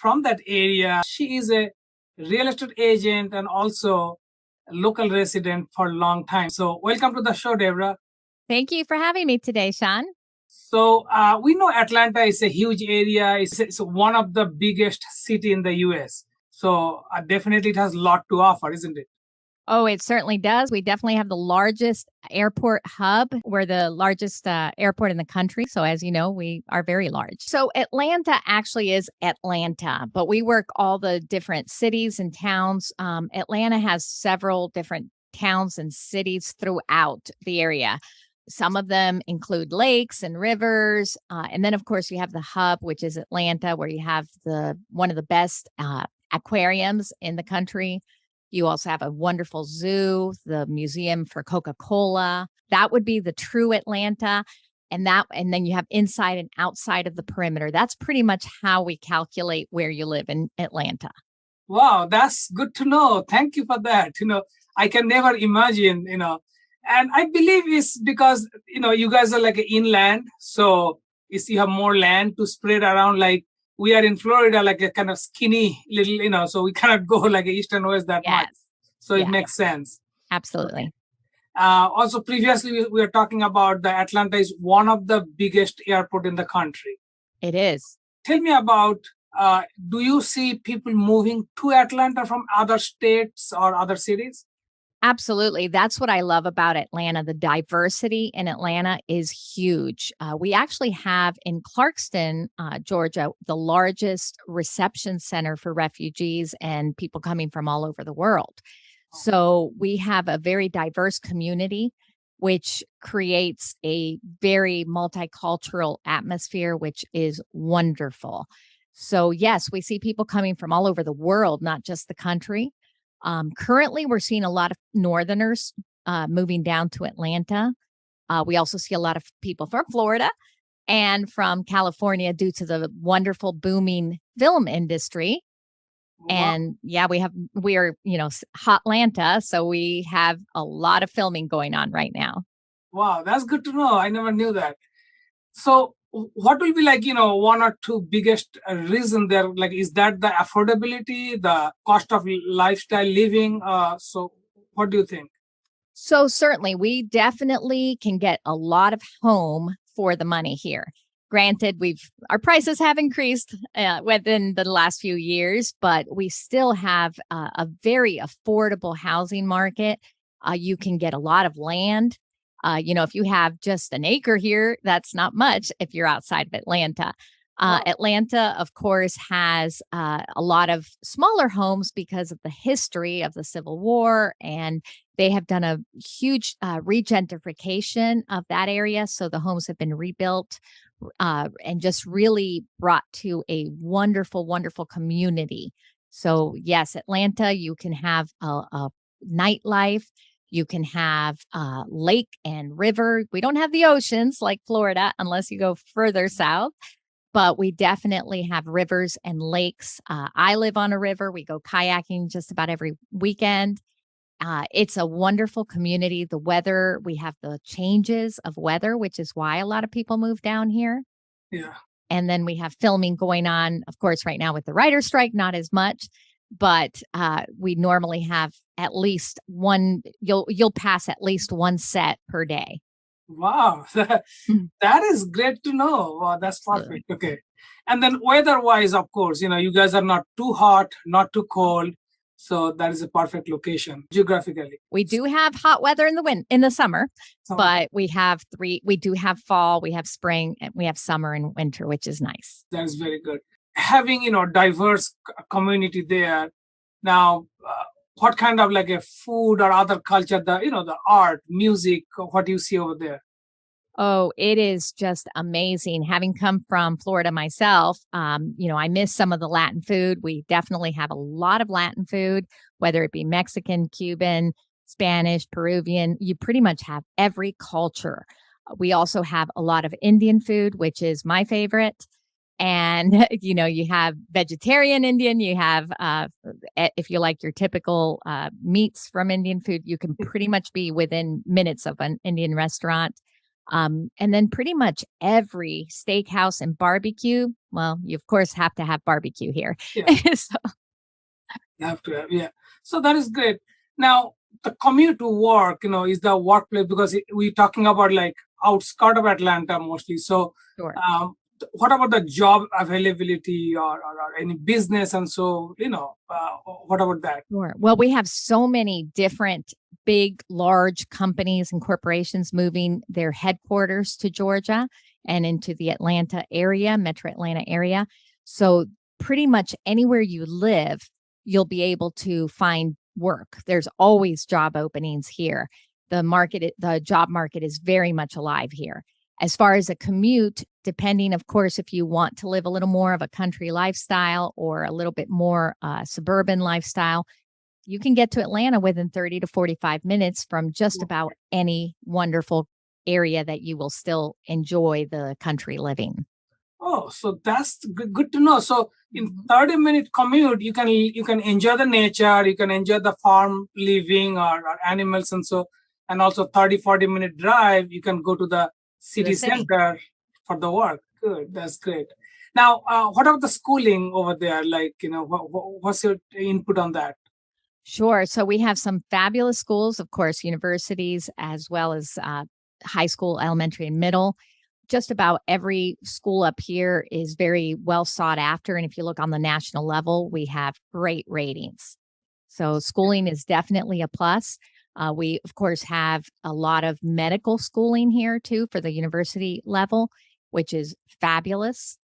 from that area. She is a real estate agent and also a local resident for a long time. So welcome to the show, Debra. Thank you for having me today, Sean. So we know Atlanta is a huge area. It's one of the biggest city in the U.S. So definitely it has a lot to offer, isn't it? Oh, it certainly does. We definitely have the largest airport hub. We're the largest airport in the country. So, as you know, we are very large. So, Atlanta actually is Atlanta, but we work all the different cities and towns. Atlanta has several different towns and cities throughout the area. Some of them include lakes and rivers. And then, of course, you have the hub, which is Atlanta, where you have one of the best aquariums in the country. You also have a wonderful zoo, the museum for Coca-Cola. That would be the true Atlanta. And then you have inside and outside of the perimeter. That's pretty much how we calculate where you live in Atlanta. Wow, that's good to know. Thank you for that. I can never imagine, and I believe it's because, you guys are like inland. So you have more land to spread around. Like we are in Florida, like a kind of skinny little, so we cannot go like east and west that much. So it makes sense. Absolutely. Also, previously, we were talking about the Atlanta is one of the biggest airport in the country. It is. Tell me about, do you see people moving to Atlanta from other states or other cities? Absolutely. That's what I love about Atlanta. The diversity in Atlanta is huge. We actually have in Clarkston, Georgia, the largest reception center for refugees and people coming from all over the world. So we have a very diverse community, which creates a very multicultural atmosphere, which is wonderful. So yes, we see people coming from all over the world, not just the country. Currently, we're seeing a lot of Northerners moving down to Atlanta. We also see a lot of people from Florida and from California due to the wonderful booming film industry. Wow. And yeah, we are, Hotlanta. So we have a lot of filming going on right now. Wow, that's good to know. I never knew that. So what will be like, one or two biggest reason there? Like, is that the affordability, the cost of lifestyle living? So what do you think? So certainly we definitely can get a lot of home for the money here. Granted, our prices have increased within the last few years, but we still have a very affordable housing market. You can get a lot of land. If you have just an acre here, that's not much if you're outside of Atlanta. Atlanta, of course, has a lot of smaller homes because of the history of the Civil War, and they have done a huge regentrification of that area. So the homes have been rebuilt and just really brought to a wonderful, wonderful community. So yes, Atlanta, you can have a nightlife. You can have lake and river. We don't have the oceans like Florida unless you go further south, but we definitely have rivers and lakes. I live on a river. We go kayaking just about every weekend. It's a wonderful community. The weather, we have the changes of weather, which is why a lot of people move down here. Yeah. And then we have filming going on, of course, right now with the writer's strike, not as much. But we normally have at least one, you'll pass at least one set per day. Wow, that is great to know. Wow, that's perfect. Okay. And then weather-wise, of course, you guys are not too hot, not too cold. So that is a perfect location geographically. We do have hot weather in the summer, but we do have fall, we have spring, and we have summer and winter, which is nice. That is very good. Having, diverse community there. Now, what kind of like a food or other culture, the art, music, what do you see over there? Oh, it is just amazing. Having come from Florida myself, I miss some of the Latin food. We definitely have a lot of Latin food, whether it be Mexican, Cuban, Spanish, Peruvian. You pretty much have every culture. We also have a lot of Indian food, which is my favorite. And, you have vegetarian Indian, you have, if you like your typical meats from Indian food, you can pretty much be within minutes of an Indian restaurant. And then pretty much every steakhouse and barbecue. Well, you of course have to have barbecue here. Yeah, So, you have to have, yeah. So that is great. Now, the commute to work, is the workplace, because we're talking about like outskirt of Atlanta mostly. So sure. what about the job availability, or any business? And so, what about that? Sure. Well, we have so many different big, large companies and corporations moving their headquarters to Georgia and into the Atlanta area, metro Atlanta area. So, pretty much anywhere you live, you'll be able to find work. There's always job openings here. The job market is very much alive here. As far as a commute, depending, of course, if you want to live a little more of a country lifestyle or a little bit more suburban lifestyle, you can get to Atlanta within 30 to 45 minutes from just about any wonderful area that you will still enjoy the country living. Oh, so that's good to know. So in 30-minute commute, you can enjoy the nature, you can enjoy the farm living, or animals, and also 30-40 minute drive, you can go to the city center for the work. Good, that's great. Now, what about the schooling over there? Like, what's your input on that? Sure. So we have some fabulous schools, of course, universities, as well as high school, elementary, and middle. Just about every school up here is very well sought after. And if you look on the national level, we have great ratings. So schooling is definitely a plus. We, of course, have a lot of medical schooling here too for the university level, which is fabulous,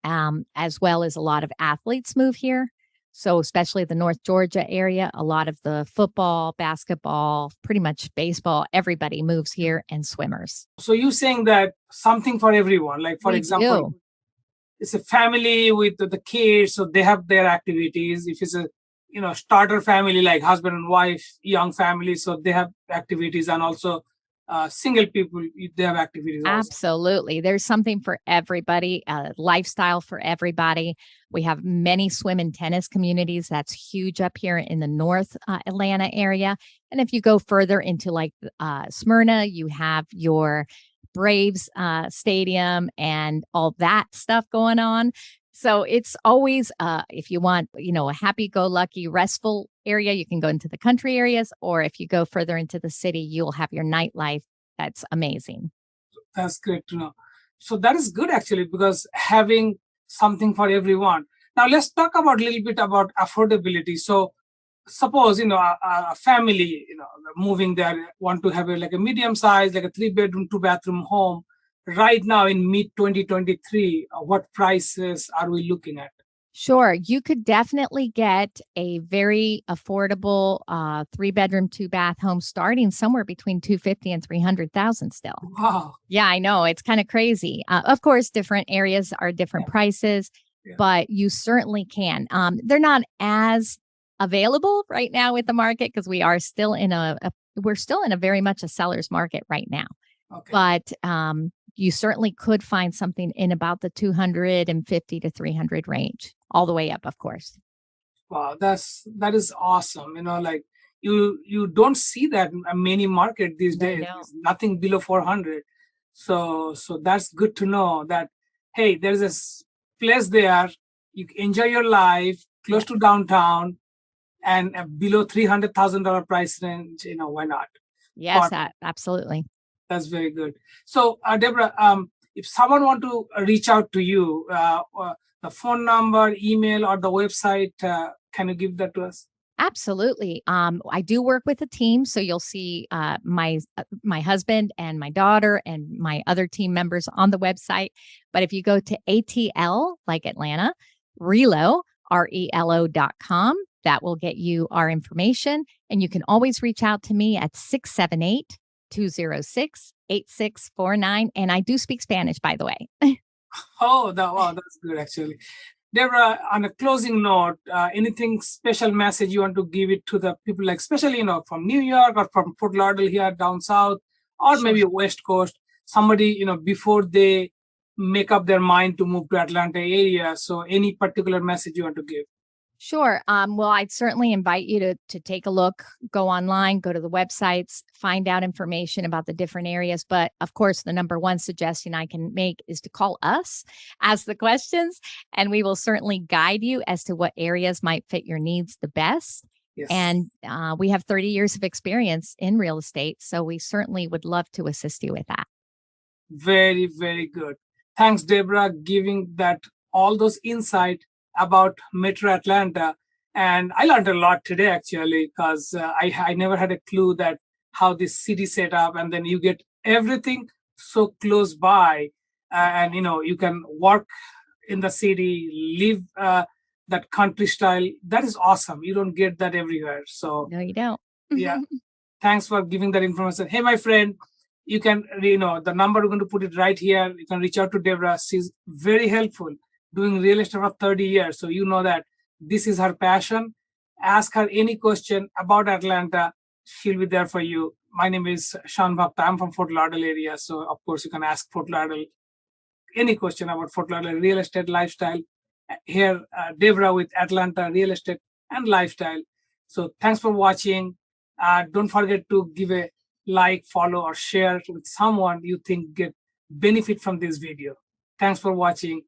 as well as a lot of athletes move here. So especially the North Georgia area, a lot of the football, basketball, pretty much baseball, everybody moves here, and swimmers. So you're saying that something for everyone, like for We example, do. it's a family with the kids, so they have their activities. If it's a starter family like husband and wife, young family, so they have activities, and also single people, they have activities also. Absolutely. There's something for everybody, a lifestyle for everybody. We have many swim and tennis communities. That's huge up here in the North Atlanta area. And if you go further into like Smyrna, you have your Braves stadium and all that stuff going on. So it's always, if you want, a happy-go-lucky, restful area, you can go into the country areas, or if you go further into the city, you'll have your nightlife. That's amazing. That's great to know. So that is good actually, because having something for everyone. Now let's talk about a little bit about affordability. So suppose a family moving there want to have like a medium size, like a 3-bedroom 2-bathroom home. Right now in mid 2023, what prices are we looking at? Sure. You could definitely get a very affordable 3-bedroom, 2-bath home starting somewhere between 250 and 300,000 still. Wow. Yeah, I know. It's kind of crazy. Of course, different areas are different prices, but you certainly can. They're not as available right now with the market because we are still in we're still in a very much a seller's market right now. Okay. But you certainly could find something in about the 250 to 300 range, all the way up, of course. Wow, that is awesome. Like you don't see that in many market these days. There's nothing below 400. So that's good to know that, hey, there's a place there. You enjoy your life close to downtown, and below $300,000 price range. Why not? Yes, absolutely. That's very good. So, Debra, if someone want to reach out to you, the phone number, email, or the website, can you give that to us? Absolutely. I do work with a team, so you'll see my husband and my daughter and my other team members on the website. But if you go to ATL, like Atlanta, RELO.com, that will get you our information. And you can always reach out to me at 678-206-8649. And I do speak Spanish, by the way. Wow, that's good, actually. Debra, on a closing note, anything special message you want to give it to the people, like especially, from New York or from Fort Lauderdale here down south, or maybe West Coast, somebody, before they make up their mind to move to Atlanta area. So any particular message you want to give? Sure. Well, I'd certainly invite you to take a look, go online, go to the websites, find out information about the different areas. But of course, the number one suggestion I can make is to call us, ask the questions, and we will certainly guide you as to what areas might fit your needs the best. Yes. And we have 30 years of experience in real estate, so we certainly would love to assist you with that. Very, very good. Thanks, Debra, giving that all those insight about Metro Atlanta. And I learned a lot today, actually, because I never had a clue that how this city set up, and then you get everything so close by, and you can work in the city, live that country style. That is awesome. You don't get that everywhere. So No, you don't. yeah, thanks for giving that information. Hey, my friend, you can, the number, we're going to put it right here. You can reach out to Debra. She's very helpful, doing real estate for 30 years. So you know that this is her passion. Ask her any question about Atlanta. She'll be there for you. My name is Sean Bhakta. I'm from Fort Lauderdale area. So of course you can ask Fort Lauderdale any question about Fort Lauderdale real estate lifestyle. Here, Debra with Atlanta real estate and lifestyle. So thanks for watching. Don't forget to give a like, follow, or share with someone you think get benefit from this video. Thanks for watching.